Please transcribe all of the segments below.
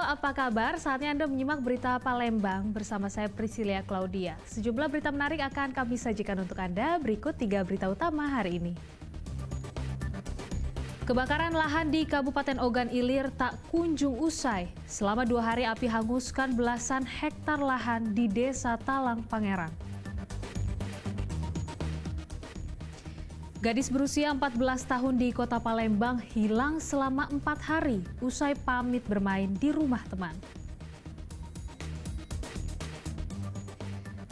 apa kabar? Saatnya Anda menyimak berita Palembang bersama saya Priscilia Claudia. Sejumlah berita menarik akan kami sajikan untuk Anda. Berikut 3 berita utama hari ini. Kebakaran lahan di Kabupaten Ogan Ilir tak kunjung usai. Selama 2 hari api hanguskan belasan hektar lahan di Desa Talang Pangeran. Gadis berusia 14 tahun di Kota Palembang hilang selama 4 hari usai pamit bermain di rumah teman.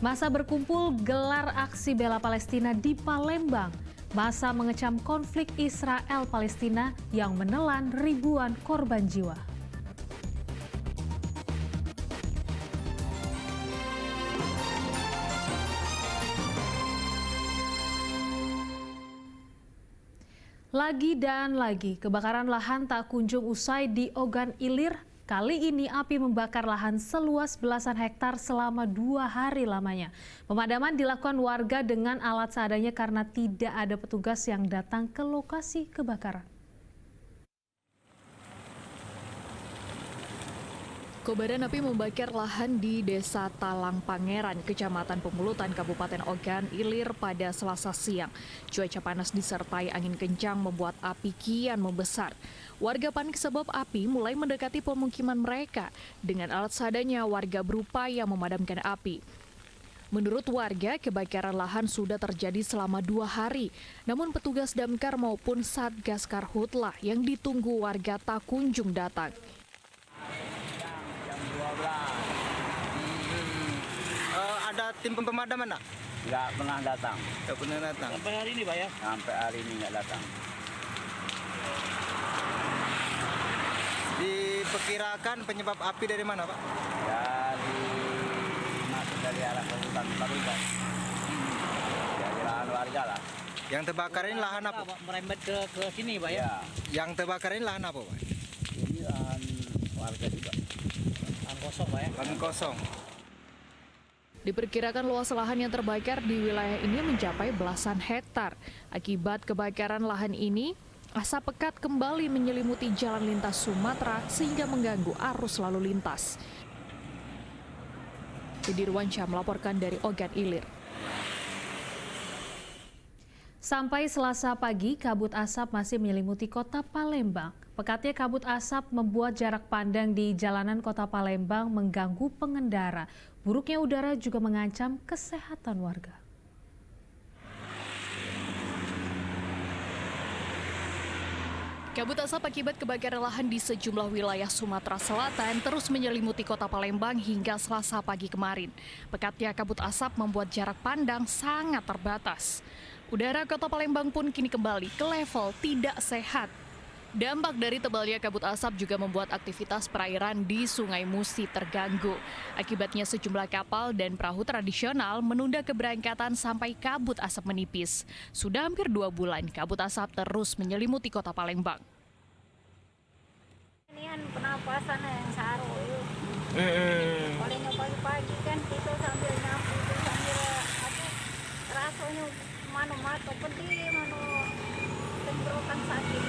Massa berkumpul gelar aksi bela Palestina di Palembang. Massa mengecam konflik Israel-Palestina yang menelan ribuan korban jiwa. Lagi dan lagi, kebakaran lahan tak kunjung usai di Ogan Ilir. Kali ini api membakar lahan seluas belasan hektar selama 2 hari lamanya. Pemadaman dilakukan warga dengan alat seadanya karena tidak ada petugas yang datang ke lokasi kebakaran. Kobaran api membakar lahan di Desa Talang Pangeran, Kecamatan Pemulutan, Kabupaten Ogan Ilir pada Selasa siang. Cuaca panas disertai angin kencang membuat api kian membesar. Warga panik sebab api mulai mendekati pemukiman mereka. Dengan alat seadanya, warga berupaya memadamkan api. Menurut warga, kebakaran lahan sudah terjadi selama 2 hari. Namun petugas damkar maupun Satgas Karhutlah yang ditunggu warga tak kunjung datang. Ada tim pemadaman nak? Nggak pernah datang. Nggak pernah datang. Sampai hari ini Pak ya? Sampai hari ini nggak datang. Diperkirakan penyebab api dari mana Pak? Masuk dari arah hutan Palembang. Dari lahan warga lah. Yang terbakar ini lahan apa? Merembet ke sini Pak ya? Yang terbakar ini lahan apa Pak? Ini lahan warga juga. Lahan kosong Pak ya? Lahan kosong. Diperkirakan luas lahan yang terbakar di wilayah ini mencapai belasan hektar. Akibat kebakaran lahan ini, asap pekat kembali menyelimuti jalan lintas Sumatera sehingga mengganggu arus lalu lintas. Didi Ruansyah melaporkan dari Ogan Ilir. Sampai Selasa pagi, kabut asap masih menyelimuti Kota Palembang. Pekatnya kabut asap membuat jarak pandang di jalanan Kota Palembang mengganggu pengendara. Buruknya udara juga mengancam kesehatan warga. Kabut asap akibat kebakaran lahan di sejumlah wilayah Sumatera Selatan terus menyelimuti Kota Palembang hingga Selasa pagi kemarin. Pekatnya kabut asap membuat jarak pandang sangat terbatas. Udara Kota Palembang pun kini kembali ke level tidak sehat. Dampak dari tebalnya kabut asap juga membuat aktivitas perairan di Sungai Musi terganggu. Akibatnya sejumlah kapal dan perahu tradisional menunda keberangkatan sampai kabut asap menipis. Sudah hampir 2 bulan kabut asap terus menyelimuti Kota Palembang. Ini kan penapasan yang saru yuk. Palingnya pagi-pagi kan kita sambil nyapu itu sambil rasanya mana mata pedih mana tenggorokan sakit.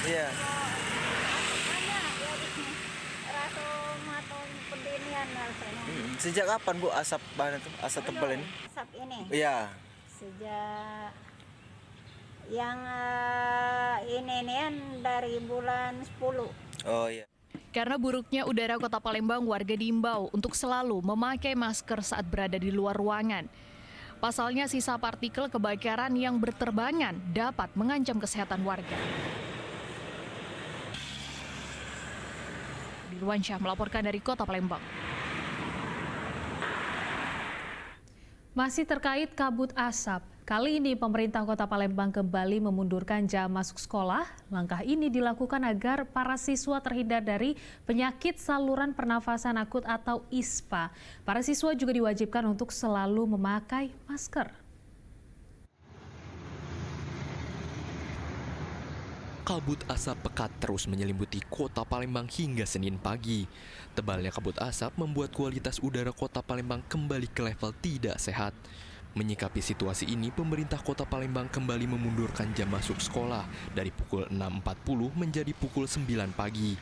Iya. Rasa mata pedihnya rasanya. Sejak kapan Bu asap itu? Asap tebal ini? Asap ini? Iya. Sejak yang ini dari bulan 10. Oh iya. Karena buruknya udara Kota Palembang, warga diimbau untuk selalu memakai masker saat berada di luar ruangan. Pasalnya sisa partikel kebakaran yang berterbangan dapat mengancam kesehatan warga. Didi Ruansyah melaporkan dari Kota Palembang. Masih terkait kabut asap, kali ini pemerintah Kota Palembang kembali memundurkan jam masuk sekolah. Langkah ini dilakukan agar para siswa terhindar dari penyakit saluran pernafasan akut atau ISPA. Para siswa juga diwajibkan untuk selalu memakai masker. Kabut asap pekat terus menyelimuti Kota Palembang hingga Senin pagi. Tebalnya kabut asap membuat kualitas udara Kota Palembang kembali ke level tidak sehat. Menyikapi situasi ini, pemerintah Kota Palembang kembali memundurkan jam masuk sekolah dari pukul 6.40 menjadi pukul 9 pagi.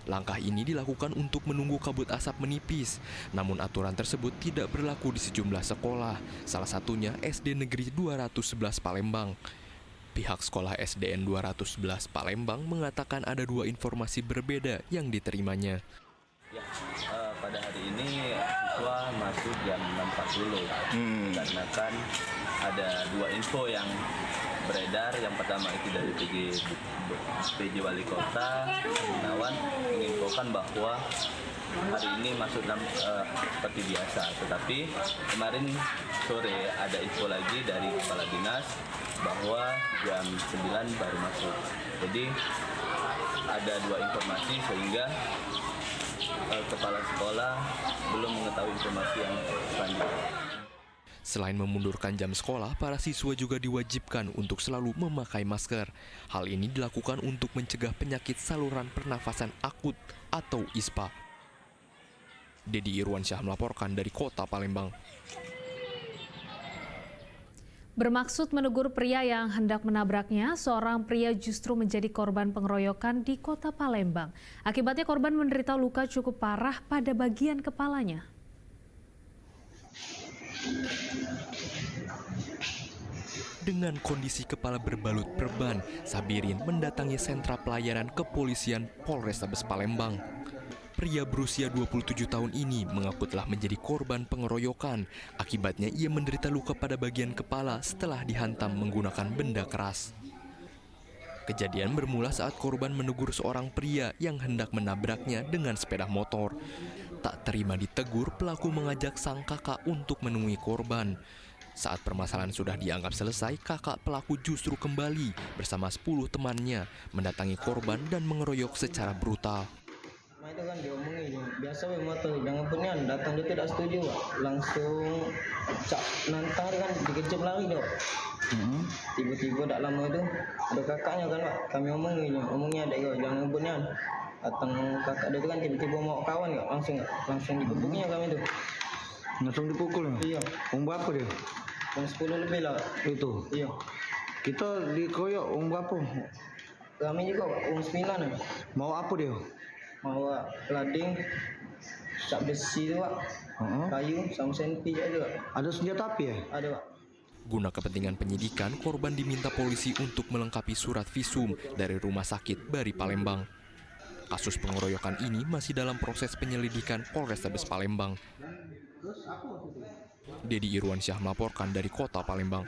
Langkah ini dilakukan untuk menunggu kabut asap menipis, namun aturan tersebut tidak berlaku di sejumlah sekolah, salah satunya SD Negeri 211 Palembang. Pihak sekolah SDN 211 Palembang mengatakan ada dua informasi berbeda yang diterimanya. Ya, pada hari ini siswa masuk jam 6.40 karena kan ada dua info yang beredar. Yang pertama itu dari PJ Wali Kota Gunawan menginfokan bahwa hari ini masuk seperti biasa. Tetapi kemarin sore ada info lagi dari Kepala Dinas bahwa jam 9 baru masuk. Jadi ada dua informasi sehingga kepala sekolah belum mengetahui informasi yang selanjutnya. Selain memundurkan jam sekolah, para siswa juga diwajibkan untuk selalu memakai masker. Hal ini dilakukan untuk mencegah penyakit saluran pernafasan akut atau ISPA. Dedi Irwansyah melaporkan dari Kota Palembang. Bermaksud menegur pria yang hendak menabraknya, seorang pria justru menjadi korban pengeroyokan di Kota Palembang. Akibatnya korban menderita luka cukup parah pada bagian kepalanya. Dengan kondisi kepala berbalut perban, Sabirin mendatangi sentra pelayanan kepolisian Polrestabes Palembang. Pria berusia 27 tahun ini mengaku telah menjadi korban pengeroyokan. Akibatnya ia menderita luka pada bagian kepala setelah dihantam menggunakan benda keras. Kejadian bermula saat korban menegur seorang pria yang hendak menabraknya dengan sepeda motor. Tak terima ditegur, pelaku mengajak sang kakak untuk menemui korban. Saat permasalahan sudah dianggap selesai, kakak pelaku justru kembali bersama 10 temannya mendatangi korban dan mengeroyok secara brutal. Itu kan diomongin, biasa motor jangan punya datang dia tidak setuju, langsung cak nantang dia kan dikejut lari dok. Tiba-tiba tak lama itu ada kakaknya kan Pak, kami omongnya ada kau jangan punya datang kakak dia tu kan tiba-tiba mau kawan kak, langsung dipukulnya kami tu. Langsung dipukul? Iya. Umur berapa dia? Umur 10 lebih lah. Itu? Iya. Kita dikeroyok umur berapa? Kami juga umur 9 lah. Mau apa dia? Mau lading, cap besi tu Pak. Kayu sama senpi juga. Ada senjata api ya? Ada Pak. Guna kepentingan penyidikan, korban diminta polisi untuk melengkapi surat visum dari Rumah Sakit Bari Palembang. Kasus pengeroyokan ini masih dalam proses penyelidikan Polrestabes Palembang. Dedi Irwansyah melaporkan dari Kota Palembang.